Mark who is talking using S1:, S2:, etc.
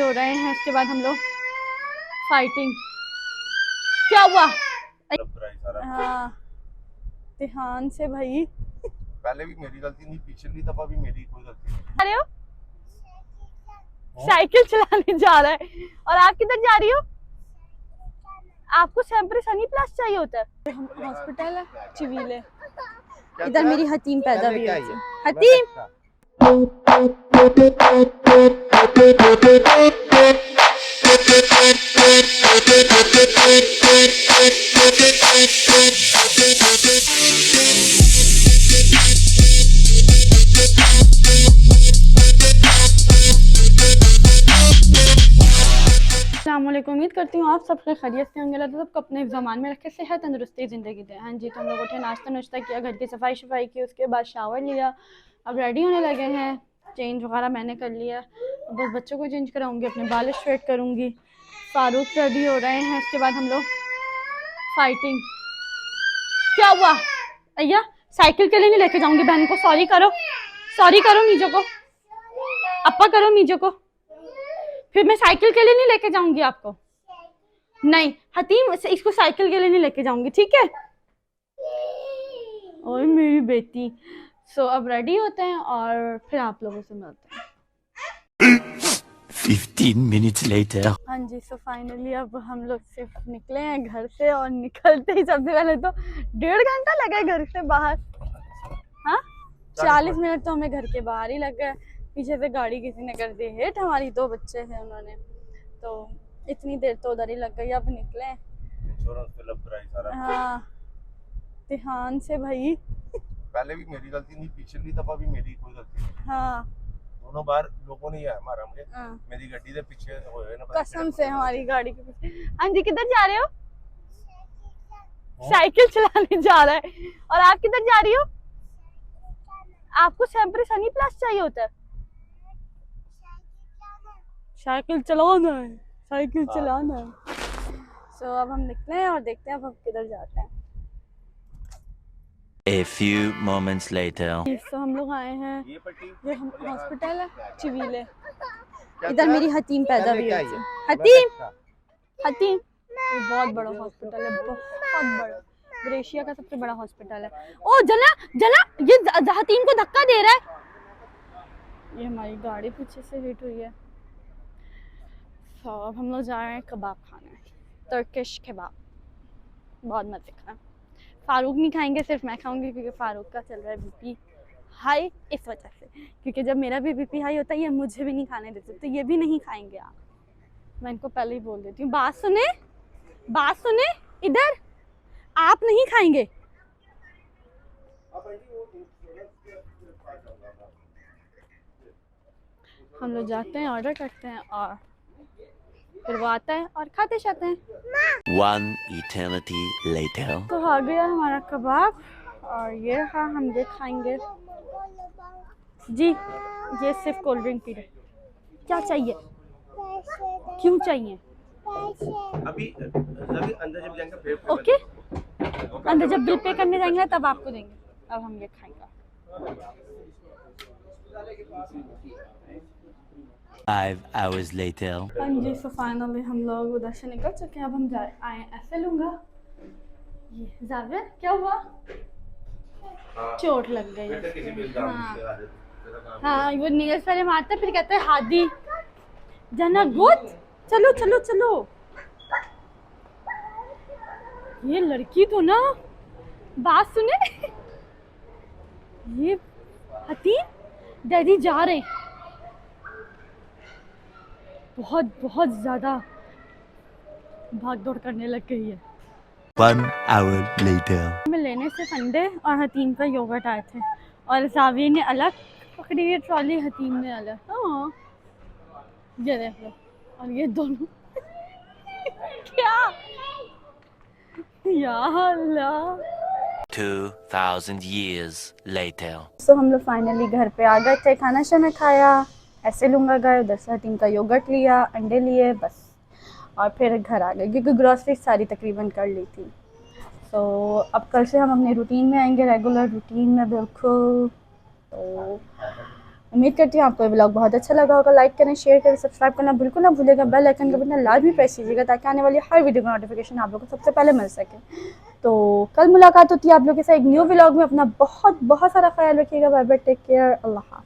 S1: हो रहे हैं, उसके बाद हम लोग फाइटिंग। क्या हुआ? हाँ, ध्यान से भाई।
S2: पहले भी मेरी गलती नहीं, पिछली दफा भी मेरी कोई गलती नहीं।
S1: आ रहे हो? साइकिल चलाने जा रहा है। और आप किधर जा रही हो? आपको सैम्परी सनी प्लस चाहिए होता है। हॉस्पिटल है चिवीले, इधर मेरी हतीम पैदा भी हुई थी। हतीम अस्सलामुअलैकुम। उम्मीद करती हूँ आप सब खैरियत से होंगे। अल्लाह सबको अपने ज़मान में रखे, सेहत तंदुरुस्ती ज़िंदगी दे। हाँ जी, तो हम लोग उठे, नाश्ता नुश्ता किया, घर की सफाई शफाई की, उसके बाद शावर लिया, अब रेडी होने लगे हैं। चेंज वगैरह मैंने कर लिया, बस बच्चों को चेंज कराऊंगी, अपने बाल स्ट्रेट करूँगी। फारूक रेडी हो रहे हैं, उसके बाद हम लोग फाइटिंग। क्या हुआ? भैया साइकिल के लिए नहीं लेके जाऊंगी बहन को। सॉरी करो, सॉरी करो मीजो को, अपा करो मीजो को। फिर मैं साइकिल के लिए नहीं लेके जाऊंगी आपको। नहीं हतीम, इसको साइकिल के लिए नहीं लेके जाऊंगी, ठीक है? ओए मेरी बेटी। सो अब रेडी होते हैं और फिर आप लोगों से मिलते हैं।
S3: 15 minutes later.
S1: हाँ जी, सो फाइनली अब हम लोग सिर्फ निकले हैं घर से, और निकलते ही सबसे पहले तो 1.5 घंटा लगा घर से बाहर। हाँ, 40 मिनट तो हमें घर के बाहर ही लग गए। पीछे से गाड़ी किसी ने कर दी हिट, हमारी 2 बच्चे हैं उन्होंने, तो इतनी देर तो उधर ही लग गई। अब निकले।
S2: इंश्योरेंस पे लग रहा है सारा।
S1: हाँ, ध्यान से भाई।
S2: पहले भी मेरी गलती नहीं, पिछली दफा भी मेरी कोई गलती नहीं।
S1: हाँ,
S2: दोनों बार लोगों ने मारा मुझे।
S1: हाँ।
S2: मेरी गाड़ी से पीछे होए ना,
S1: कसम से हमारी गाड़ी के पीछे। हाँ जी, किधर जा रहे हो? साइकिल चलाने जा रहा है। और आप किधर जा रही हो? आपको सैम्परी सनी प्लस चाहिए होता है। साइकिल चलाना है, साइकिल चलाना है। सो अब हम निकले हैं और देखते हैं अब हम किधर जाते हैं।
S3: A few moments later.
S1: तो हम लोग आए हैं, ये हम हॉस्पिटल है चिवीले, इधर मेरी हतीम पैदा भी हुई थी। हतीम, हतीम ये बहुत बड़ा हॉस्पिटल है, बहुत बड़ा, ब्रेशिया का सबसे बड़ा हॉस्पिटल है। ओ जना जना, ये हतीम को धक्का दे रहा है। ये हमारी गाड़ी पीछे से हिट हुई है। तो अब हम लोग जा रहे हैं कबाब खाने, तुर्किश कबाब, बहुत मजे का। फारूक नहीं खाएंगे, सिर्फ मैं खाऊंगी, क्योंकि फारूक का चल रहा है बीपी हाई, इस वजह से। क्योंकि जब मेरा भी बीपी हाई होता है ये मुझे भी नहीं खाने देते, तो ये भी नहीं खाएंगे आप। मैं इनको पहले ही बोल देती हूँ। बात सुने, बात सुने, इधर आप नहीं खाएंगे। हम लोग जाते हैं, ऑर्डर करते हैं, और फिर वो आता है और खाते जाते हैं।
S3: One eternity later.
S1: तो आ गया हमारा कबाब, और ये रहा, हम ये खाएंगे। जी, ये सिर्फ कोल्ड ड्रिंक पी रहे। क्या चाहिए? क्यों चाहिए?
S2: अभी अंदर जब जाएंगे फिर
S1: ओके, अंदर जब बिल पे करने जाएंगे तब आपको देंगे। अब हम ये खाएंगे।
S3: 5 hours later.
S1: हाँ जी, सो फाइनली हम लोग उधर से निकल चुके हैं। अब हम आए ऐसे लूंगा। ये जावेद क्या हुआ? चोट लग गई। हाँ हाँ, वो नीरज पहले मारता फिर कहता है हादी जना गुड। चलो चलो चलो। ये लड़की तो ना, बात सुने, ये हतीम डैडी जा रहे हैं। बहुत बहुत ज्यादा भाग दौड़ करने लग गई है।
S3: 1 hour later.
S1: मैं लेने से संडे और हतीम का योगर्ट आए थे, और जाविर ने अलग पकड़ी है ट्रॉली, हतीम ने अलग। हाँ, ये देख लो, और ये दोनों क्या या अल्लाह।
S3: 2000 years later.
S1: तो हम लोग फाइनली घर पे आ गए थे, खाना शाना खाया, ऐसे लूँगा गए, उधर से हतीम का योगर्ट लिया, अंडे लिए, बस, और फिर घर आ गए, क्योंकि ग्रॉसरी सारी तकरीबन कर ली थी। तो अब कल से हम अपने रूटीन में आएंगे, रेगुलर रूटीन में बिल्कुल। तो उम्मीद करती हूँ आपको ये व्लॉग बहुत अच्छा लगा होगा। लाइक करें, शेयर करें, सब्सक्राइब करना बिल्कुल ना भूलिएगा। बेल आइकन का बटन लाल भी प्रेस कीजिएगा ताकि आने वाली हर वीडियो का नोटिफिकेशन आप लोगों को सबसे पहले मिल सके। तो कल मुलाकात होती है आप लोगों के साथ एक न्यू व्लॉग में। अपना बहुत बहुत सारा ख्याल रखिएगा। बाय बाय, टेक केयर, अल्लाह हाफ़िज़।